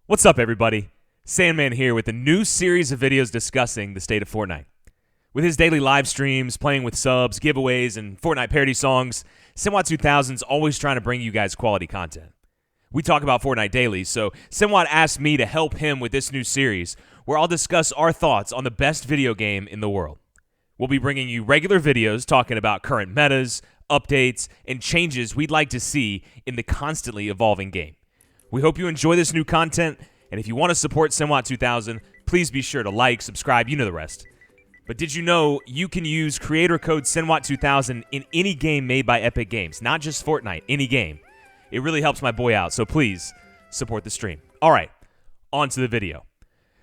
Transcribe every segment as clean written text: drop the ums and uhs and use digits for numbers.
What's up, everybody? Sandman here with a new series of videos discussing the state of Fortnite. With his daily live streams, playing with subs, giveaways, and Fortnite parody songs, Senwat 2000's always trying to bring you guys quality content. We talk about Fortnite daily, so Senwat asked me to help him with this new series where I'll discuss our thoughts on the best video game in the world. We'll be bringing you regular videos talking about current metas, updates, and changes we'd like to see in the constantly evolving game. We hope you enjoy this new content, and if you want to support Senwat 2000, please be sure to like, subscribe, you know the rest. But did you know you can use creator code Senwat 2000 in any game made by Epic Games, not just Fortnite, any game. It really helps my boy out, so please support the stream. All right, on to the video.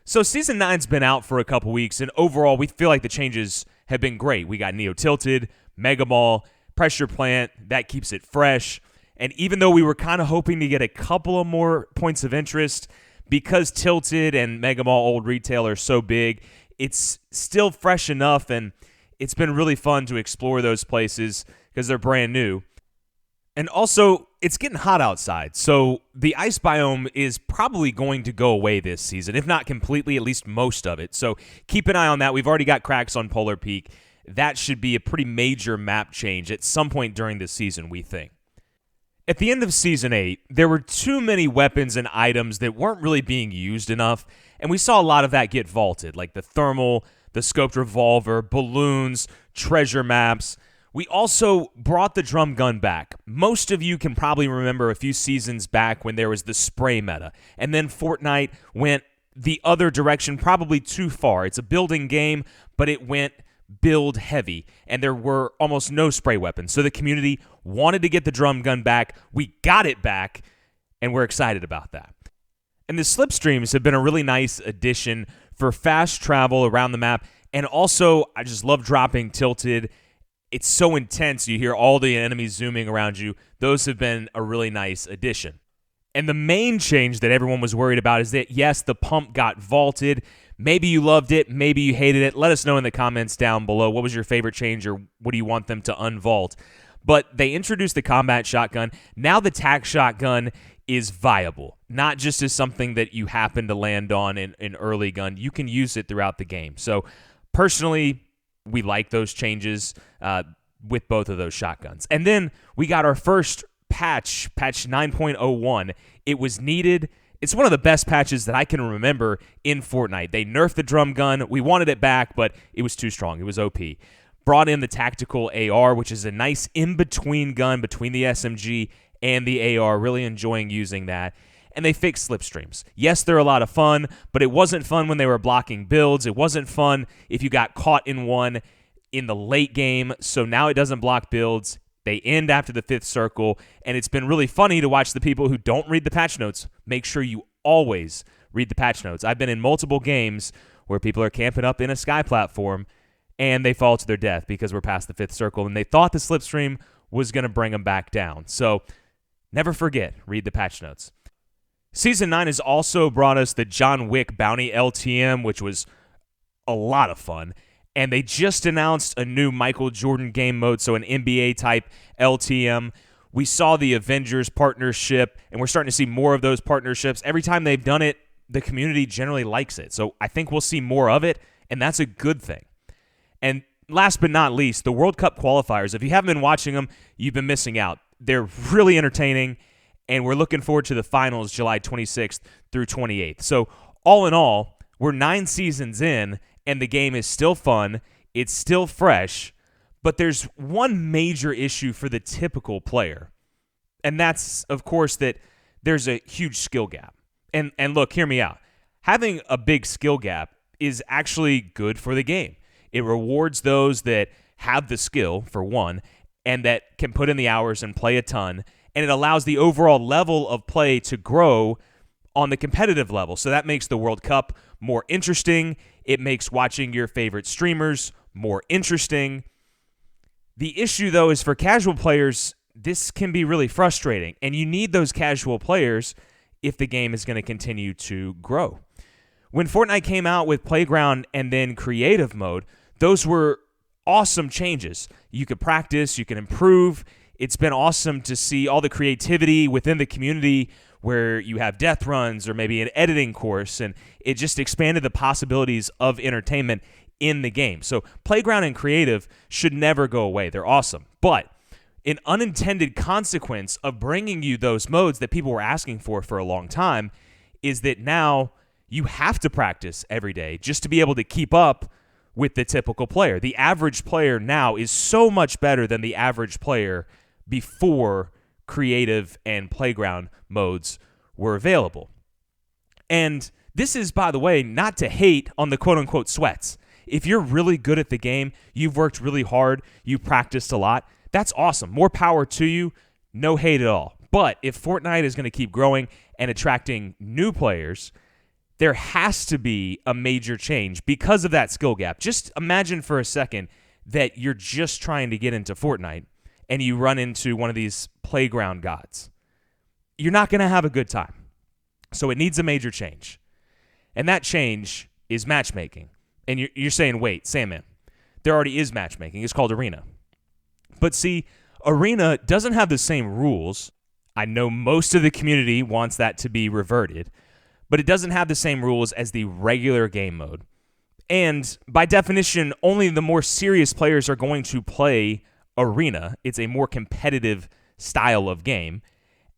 So Season 9's been out for a couple weeks, and overall we feel like the changes have been great. We got Neo Tilted, Mega Mall, Pressure Plant, that keeps it fresh. And even though we were kind of hoping to get a couple of more points of interest, because Tilted and Mega Mall Old Retail are so big, it's still fresh enough, and it's been really fun to explore those places because they're brand new. And also, it's getting hot outside, so the ice biome is probably going to go away this season, if not completely, at least most of it. So keep an eye on that. We've already got cracks on Polar Peak. That should be a pretty major map change at some point during this season, we think. At the end of Season 8, there were too many weapons and items that weren't really being used enough, and we saw a lot of that get vaulted, like the thermal, the scoped revolver, balloons, treasure maps. We also brought the drum gun back. Most of you can probably remember a few seasons back when there was the spray meta, and then Fortnite went the other direction, probably too far. It's a building game, but it went build heavy, and there were almost no spray weapons. So the community wanted to get the drum gun back. We got it back, and we're excited about that. And the slipstreams have been a really nice addition for fast travel around the map, and also I just love dropping Tilted. It's so intense. You hear all the enemies zooming around you. Those have been a really nice addition. And the main change that everyone was worried about is that, yes, the pump got vaulted. Maybe you loved it. Maybe you hated it. Let us know in the comments down below. What was your favorite change, or what do you want them to unvault? But they introduced the combat shotgun. Now the tac shotgun is viable, not just as something that you happen to land on in early gun. You can use it throughout the game. So personally, we like those changes with both of those shotguns. And then we got our first patch 9.01. It was needed. It's one of the best patches that I can remember in Fortnite. They nerfed the drum gun. We wanted it back, but it was too strong. It was OP. Brought in the tactical AR, which is a nice in-between gun between the SMG and the AR. Really enjoying using that. And they fixed slipstreams. Yes, they're a lot of fun, but it wasn't fun when they were blocking builds. It wasn't fun if you got caught in one in the late game. So now it doesn't block builds. They end after the 5th circle, and it's been really funny to watch the people who don't read the patch notes. Make sure you always read the patch notes. I've been in multiple games where people are camping up in a sky platform, and they fall to their death because we're past the 5th circle, and they thought the slipstream was going to bring them back down. So never forget, read the patch notes. Season 9 has also brought us the John Wick Bounty LTM, which was a lot of fun. And they just announced a new Michael Jordan game mode, so an NBA-type LTM. We saw the Avengers partnership, and we're starting to see more of those partnerships. Every time they've done it, the community generally likes it. So I think we'll see more of it, and that's a good thing. And last but not least, the World Cup qualifiers. If you haven't been watching them, you've been missing out. They're really entertaining, and we're looking forward to the finals July 26th through 28th. So all in all, we're 9 seasons in, and the game is still fun, it's still fresh, but there's one major issue for the typical player, and that's, of course, that there's a huge skill gap. And look, hear me out. Having a big skill gap is actually good for the game. It rewards those that have the skill, for one, and that can put in the hours and play a ton, and it allows the overall level of play to grow on the competitive level. So that makes the World Cup more interesting. It makes watching your favorite streamers more interesting. The issue, though, is for casual players, this can be really frustrating, and you need those casual players if the game is going to continue to grow. When Fortnite came out with Playground and then Creative Mode, those were awesome changes. You could practice, you can improve. It's been awesome to see all the creativity within the community where you have death runs or maybe an editing course, and it just expanded the possibilities of entertainment in the game. So Playground and Creative should never go away. They're awesome. But an unintended consequence of bringing you those modes that people were asking for a long time is that now you have to practice every day just to be able to keep up with the typical player. The average player now is so much better than the average player before Creative and Playground modes were available. And this is, by the way, not to hate on the quote-unquote sweats. If you're really good at the game, you've worked really hard, you practiced a lot, that's awesome. More power to you, no hate at all. But if Fortnite is going to keep growing and attracting new players, there has to be a major change because of that skill gap. Just imagine for a second that you're just trying to get into Fortnite and you run into one of these Playground gods. You're not going to have a good time. So it needs a major change. And that change is matchmaking. And you're saying, wait, Sandman, there already is matchmaking. It's called Arena. But see, Arena doesn't have the same rules. I know most of the community wants that to be reverted, but it doesn't have the same rules as the regular game mode. And by definition, only the more serious players are going to play Arena. It's a more competitive style of game.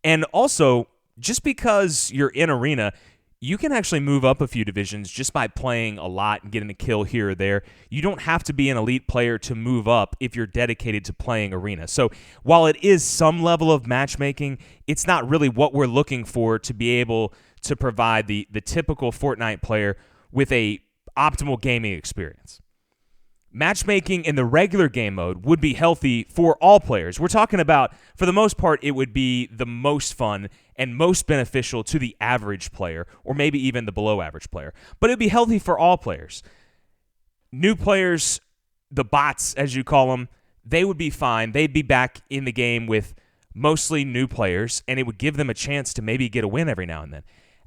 And also, just because you're in Arena, you can actually move up a few divisions just by playing a lot and getting a kill here or there. You don't have to be an elite player to move up if you're dedicated to playing Arena. So while it is some level of matchmaking, it's not really what we're looking for to be able to provide the typical Fortnite player with a optimal gaming experience. Matchmaking in the regular game mode would be healthy for all players. We're talking about, for the most part, it would be the most fun and most beneficial to the average player, or maybe even the below average player. But it would be healthy for all players. New players, the bots, as you call them, they would be fine. They'd be back in the game with mostly new players, and it would give them a chance to maybe get a win every now and then.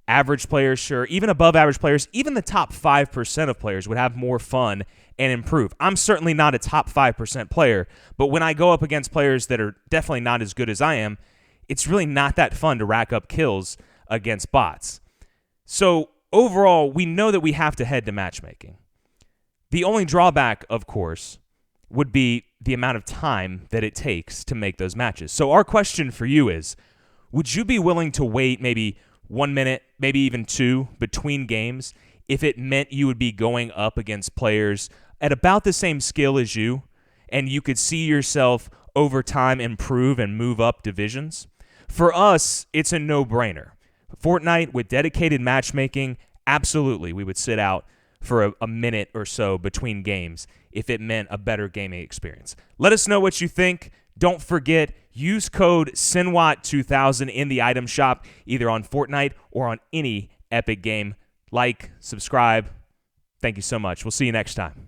Average players, sure, even above average players, even the top 5% of players would have more fun and improve. I'm certainly not a top 5% player, but when I go up against players that are definitely not as good as I am, it's really not that fun to rack up kills against bots. So overall, we know that we have to head to matchmaking. The only drawback, of course, would be the amount of time that it takes to make those matches. So our question for you is, would you be willing to wait maybe 1 minute, maybe even 2 between games if it meant you would be going up against players at about the same skill as you, and you could see yourself over time improve and move up divisions? For us, it's a no-brainer. Fortnite with dedicated matchmaking, absolutely, we would sit out for a minute or so between games if it meant a better gaming experience. Let us know what you think. Don't forget, use code SINWAT2000 in the item shop, either on Fortnite or on any Epic game. Like, subscribe. Thank you so much. We'll see you next time.